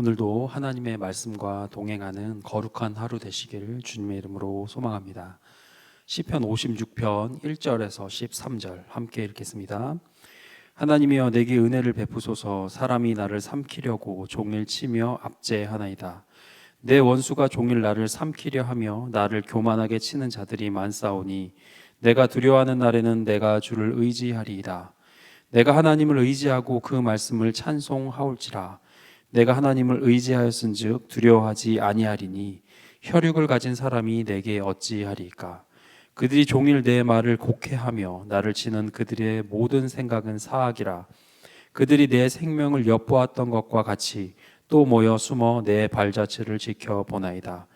오늘도 하나님의 말씀과 동행하는 거룩한 하루 되시기를 주님의 이름으로 소망합니다. 시편 56편 1절에서 13절 함께 읽겠습니다. 하나님이여 내게 은혜를 베푸소서. 사람이 나를 삼키려고 종일 치며 압제하나이다. 내 원수가 종일 나를 삼키려 하며 나를 교만하게 치는 자들이 많사오니 내가 두려워하는 날에는 내가 주를 의지하리이다. 내가 하나님을 의지하고 그 말씀을 찬송하올지라. 내가 하나님을 의지하였은즉 두려워하지 아니하리니 혈육을 가진 사람이 내게 어찌하리까. 그들이 종일 내 말을 곡해하며 나를 치는 그들의 모든 생각은 사악이라. 그들이 내 생명을 엿보았던 것과 같이 또 모여 숨어 내 발자취를 지켜보나이다.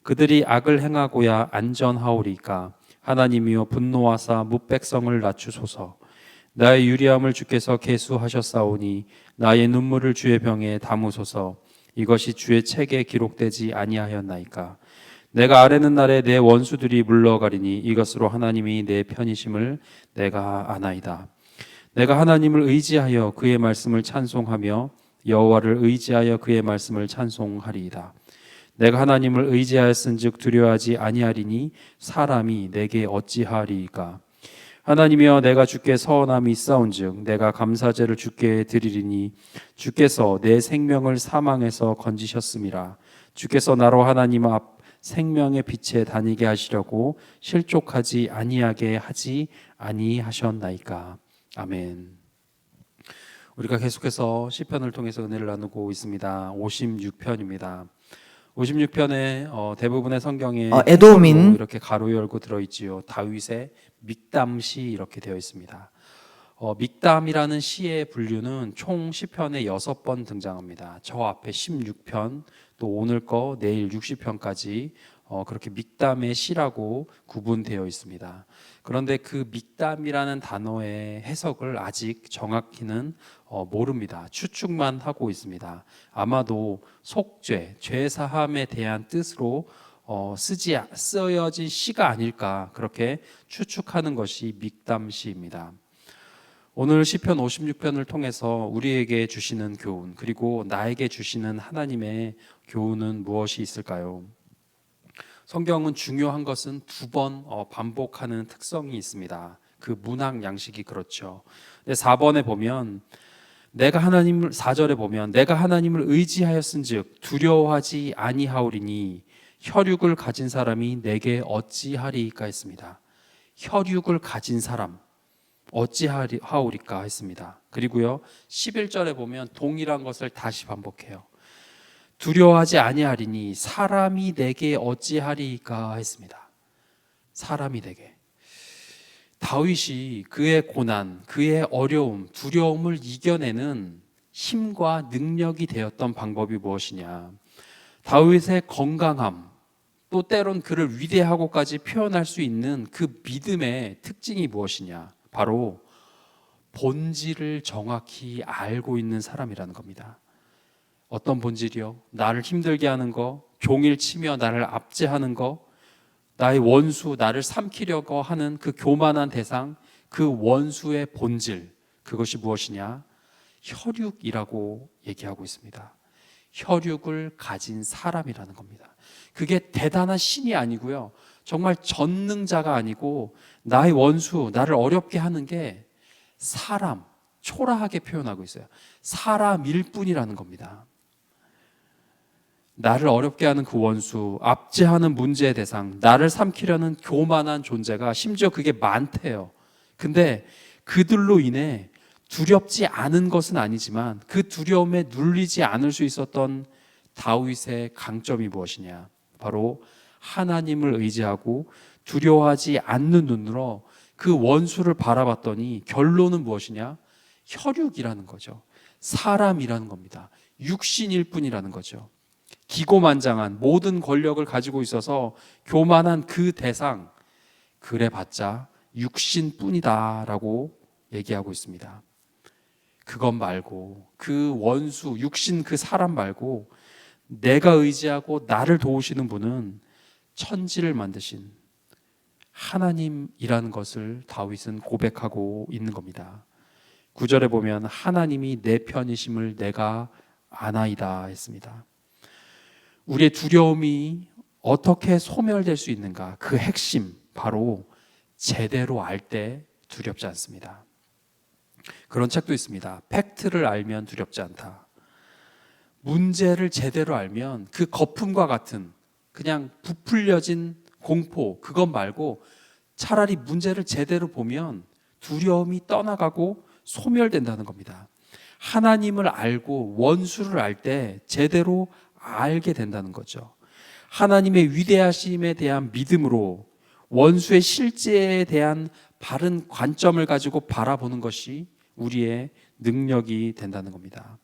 그들이 악을 행하고야 안전하오리까. 하나님이여 분노하사 뭇백성을 낮추소서. 나의 유리함을 주께서 계수하셨사오니 나의 눈물을 주의 병에 담으소서. 이것이 주의 책에 기록되지 아니하였나이까. 내가 아뢰는 날에 내 원수들이 물러가리니 이것으로 하나님이 내 편이심을 내가 아나이다. 내가 하나님을 의지하여 그의 말씀을 찬송하며 여호와를 의지하여 그의 말씀을 찬송하리이다. 내가 하나님을 의지하였은즉 두려워하지 아니하리니 사람이 내게 어찌하리이까. 하나님이여 내가 주께 서원함이 있사온즉 내가 감사제를 주께 드리리니 주께서 내 생명을 사망에서 건지셨음이라. 주께서 나로 하나님 앞 생명의 빛에 다니게 하시려고 실족하지 아니하게 하지 아니하셨나이까. 아멘. 우리가 계속해서 시편을 통해서 은혜를 나누고 있습니다. 56편입니다. 56편의 대부분의 성경에 에도민 이렇게 가로 열고 들어있지요. 다윗의 믹담시 이렇게 되어 있습니다. 믹담이라는 시의 분류는 총 시편에 6번 등장합니다. 저 앞에 16편, 또 오늘 거 내일 60편까지 그렇게 믹담의 시라고 구분되어 있습니다. 그런데 그 믹담이라는 단어의 해석을 아직 정확히는 모릅니다. 추측만 하고 있습니다. 아마도 속죄, 죄사함에 대한 뜻으로 쓰여진 시가 아닐까 그렇게 추측하는 것이 믹담시입니다. 오늘 시편 56편을 통해서 우리에게 주시는 교훈, 그리고 나에게 주시는 하나님의 교훈은 무엇이 있을까요? 성경은 중요한 것은 2번 반복하는 특성이 있습니다. 그 문학 양식이 그렇죠. 4번에 보면 4절에 보면 내가 하나님을 의지하였은즉 두려워하지 아니하오리니 혈육을 가진 사람이 내게 어찌하리까 했습니다. 혈육을 가진 사람 어찌하오리까 했습니다. 그리고요 11절에 보면 동일한 것을 다시 반복해요. 두려워하지 아니하리니 사람이 내게 어찌하리까 했습니다. 사람이 내게. 다윗이 그의 고난, 그의 어려움, 두려움을 이겨내는 힘과 능력이 되었던 방법이 무엇이냐? 다윗의 건강함, 또 때론 그를 위대하고까지 표현할 수 있는 그 믿음의 특징이 무엇이냐? 바로 본질을 정확히 알고 있는 사람이라는 겁니다. 어떤 본질이요? 나를 힘들게 하는 거, 종일 치며 나를 압제하는 거, 나의 원수, 나를 삼키려고 하는 그 교만한 대상, 그 원수의 본질, 그것이 무엇이냐? 혈육이라고 얘기하고 있습니다. 혈육을 가진 사람이라는 겁니다. 그게 대단한 신이 아니고요, 정말 전능자가 아니고 나의 원수, 나를 어렵게 하는 게 사람, 초라하게 표현하고 있어요. 사람일 뿐이라는 겁니다. 나를 어렵게 하는 그 원수, 압제하는 문제의 대상, 나를 삼키려는 교만한 존재가 심지어 그게 많대요. 근데 그들로 인해 두렵지 않은 것은 아니지만 그 두려움에 눌리지 않을 수 있었던 다윗의 강점이 무엇이냐? 바로 하나님을 의지하고 두려워하지 않는 눈으로 그 원수를 바라봤더니 결론은 무엇이냐? 혈육이라는 거죠. 사람이라는 겁니다. 육신일 뿐이라는 거죠. 기고만장한 모든 권력을 가지고 있어서 교만한 그 대상, 그래봤자 육신뿐이다라고 얘기하고 있습니다. 그것 말고 그 원수, 육신 그 사람 말고 내가 의지하고 나를 도우시는 분은 천지를 만드신 하나님이라는 것을 다윗은 고백하고 있는 겁니다. 9절에 보면 하나님이 내 편이심을 내가 아나이다 했습니다. 우리의 두려움이 어떻게 소멸될 수 있는가? 그 핵심 바로 제대로 알 때 두렵지 않습니다. 그런 책도 있습니다. 팩트를 알면 두렵지 않다. 문제를 제대로 알면 그 거품과 같은 그냥 부풀려진 공포, 그것 말고 차라리 문제를 제대로 보면 두려움이 떠나가고 소멸된다는 겁니다. 하나님을 알고 원수를 알 때 제대로 알게 된다는 거죠. 하나님의 위대하심에 대한 믿음으로 원수의 실제에 대한 바른 관점을 가지고 바라보는 것이 우리의 능력이 된다는 겁니다.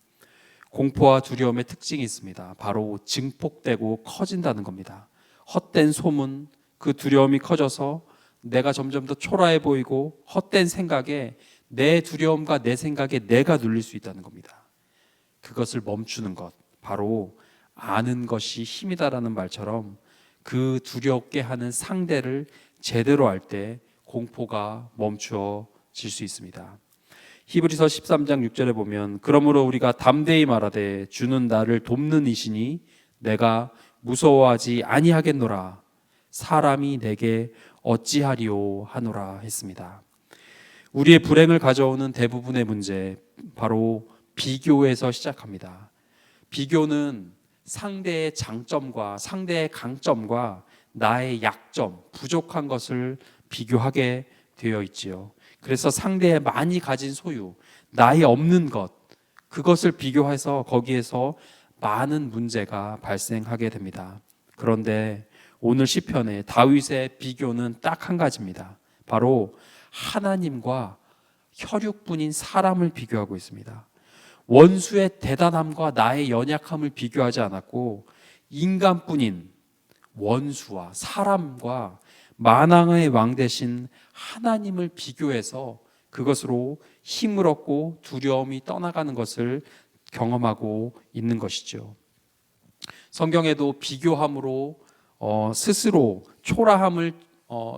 공포와 두려움의 특징이 있습니다. 바로 증폭되고 커진다는 겁니다. 헛된 소문, 그 두려움이 커져서 내가 점점 더 초라해 보이고 헛된 생각에 내 두려움과 내 생각에 내가 눌릴 수 있다는 겁니다. 그것을 멈추는 것, 바로 아는 것이 힘이다라는 말처럼 그 두렵게 하는 상대를 제대로 알 때 공포가 멈추어질 수 있습니다. 히브리서 13장 6절에 보면 그러므로 우리가 담대히 말하되 주는 나를 돕는 이시니 내가 무서워하지 아니하겠노라 사람이 내게 어찌하리요 하노라 했습니다. 우리의 불행을 가져오는 대부분의 문제 바로 비교에서 시작합니다. 비교는 상대의 장점과 상대의 강점과 나의 약점, 부족한 것을 비교하게 되어 있지요. 그래서 상대의 많이 가진 소유, 나의 없는 것, 그것을 비교해서 거기에서 많은 문제가 발생하게 됩니다. 그런데 오늘 시편에 다윗의 비교는 딱 한 가지입니다. 바로 하나님과 혈육뿐인 사람을 비교하고 있습니다. 원수의 대단함과 나의 연약함을 비교하지 않았고 인간뿐인 원수와 사람과 만왕의 왕 대신 하나님을 비교해서 그것으로 힘을 얻고 두려움이 떠나가는 것을 경험하고 있는 것이죠. 성경에도 비교함으로 스스로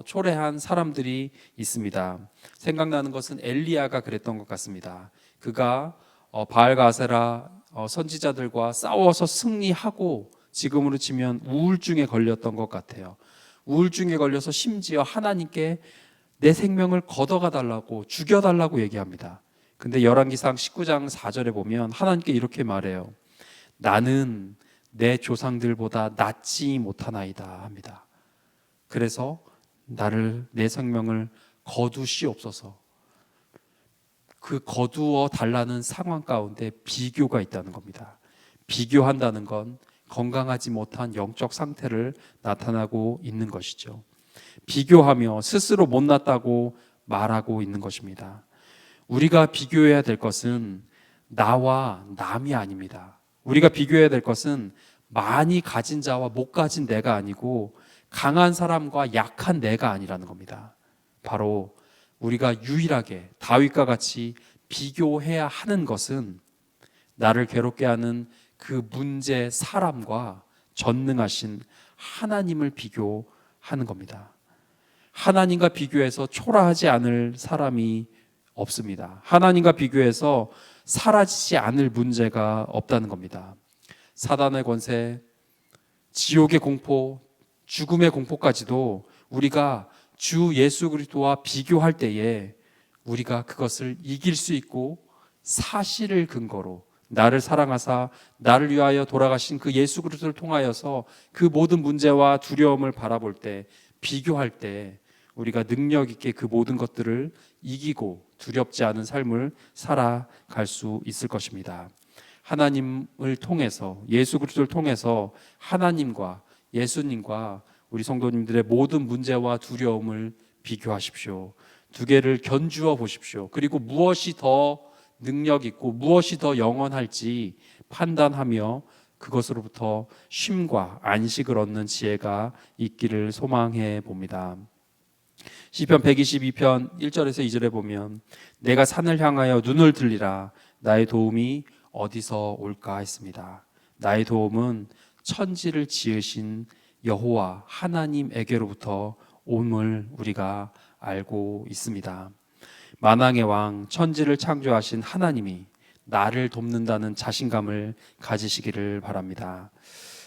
초래한 사람들이 있습니다. 생각나는 것은 엘리야가 그랬던 것 같습니다. 그가 바알과 아세라 선지자들과 싸워서 승리하고 지금으로 치면 우울증에 걸렸던 것 같아요. 우울증에 걸려서 심지어 하나님께 내 생명을 걷어가 달라고 죽여달라고 얘기합니다. 근데 열왕기상 19장 4절에 보면 하나님께 이렇게 말해요. 나는 내 조상들보다 낫지 못하나이다 합니다. 그래서 내 생명을 거두시옵소서. 그 거두어 달라는 상황 가운데 비교가 있다는 겁니다. 비교한다는 건 건강하지 못한 영적 상태를 나타나고 있는 것이죠. 비교하며 스스로 못났다고 말하고 있는 것입니다. 우리가 비교해야 될 것은 나와 남이 아닙니다. 우리가 비교해야 될 것은 많이 가진 자와 못 가진 내가 아니고 강한 사람과 약한 내가 아니라는 겁니다. 바로 우리가 유일하게 다윗과 같이 비교해야 하는 것은 나를 괴롭게 하는 그 문제 사람과 전능하신 하나님을 비교하는 겁니다. 하나님과 비교해서 초라하지 않을 사람이 없습니다. 하나님과 비교해서 사라지지 않을 문제가 없다는 겁니다. 사단의 권세, 지옥의 공포, 죽음의 공포까지도 우리가 주 예수 그리스도와 비교할 때에 우리가 그것을 이길 수 있고 사실을 근거로 나를 사랑하사 나를 위하여 돌아가신 그 예수 그리스도를 통하여서 그 모든 문제와 두려움을 바라볼 때 비교할 때 우리가 능력 있게 그 모든 것들을 이기고 두렵지 않은 삶을 살아갈 수 있을 것입니다. 하나님을 통해서 예수 그리스도를 통해서 하나님과 예수님과 우리 성도님들의 모든 문제와 두려움을 비교하십시오. 두 개를 견주어 보십시오. 그리고 무엇이 더 능력 있고 무엇이 더 영원할지 판단하며 그것으로부터 쉼과 안식을 얻는 지혜가 있기를 소망해 봅니다. 시편 122편 1절에서 2절에 보면 내가 산을 향하여 눈을 들리라 나의 도움이 어디서 올까 했습니다. 나의 도움은 천지를 지으신 여호와 하나님에게로부터 옴을 우리가 알고 있습니다. 만왕의 왕 천지를 창조하신 하나님이 나를 돕는다는 자신감을 가지시기를 바랍니다.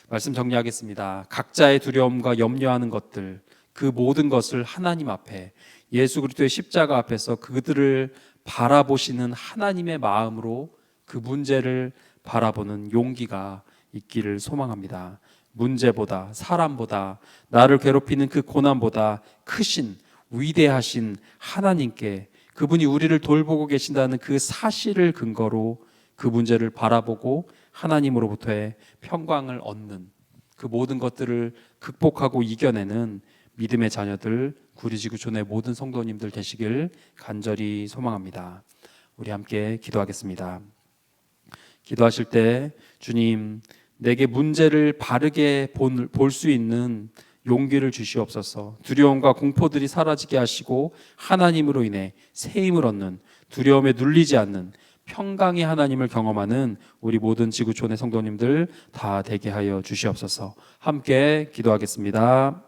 말씀 정리하겠습니다. 각자의 두려움과 염려하는 것들, 그 모든 것을 하나님 앞에, 예수 그리스도의 십자가 앞에서 그들을 바라보시는 하나님의 마음으로 그 문제를 바라보는 용기가 있기를 소망합니다. 문제보다, 사람보다, 나를 괴롭히는 그 고난보다 크신 위대하신 하나님께, 그분이 우리를 돌보고 계신다는 그 사실을 근거로 그 문제를 바라보고 하나님으로부터의 평강을 얻는, 그 모든 것들을 극복하고 이겨내는 믿음의 자녀들, 구리지구촌의 모든 성도님들 되시길 간절히 소망합니다. 우리 함께 기도하겠습니다. 기도하실 때 주님, 내게 문제를 바르게 볼 수 있는 용기를 주시옵소서. 두려움과 공포들이 사라지게 하시고 하나님으로 인해 새 힘을 얻는, 두려움에 눌리지 않는 평강의 하나님을 경험하는 우리 모든 지구촌의 성도님들 다 되게 하여 주시옵소서. 함께 기도하겠습니다.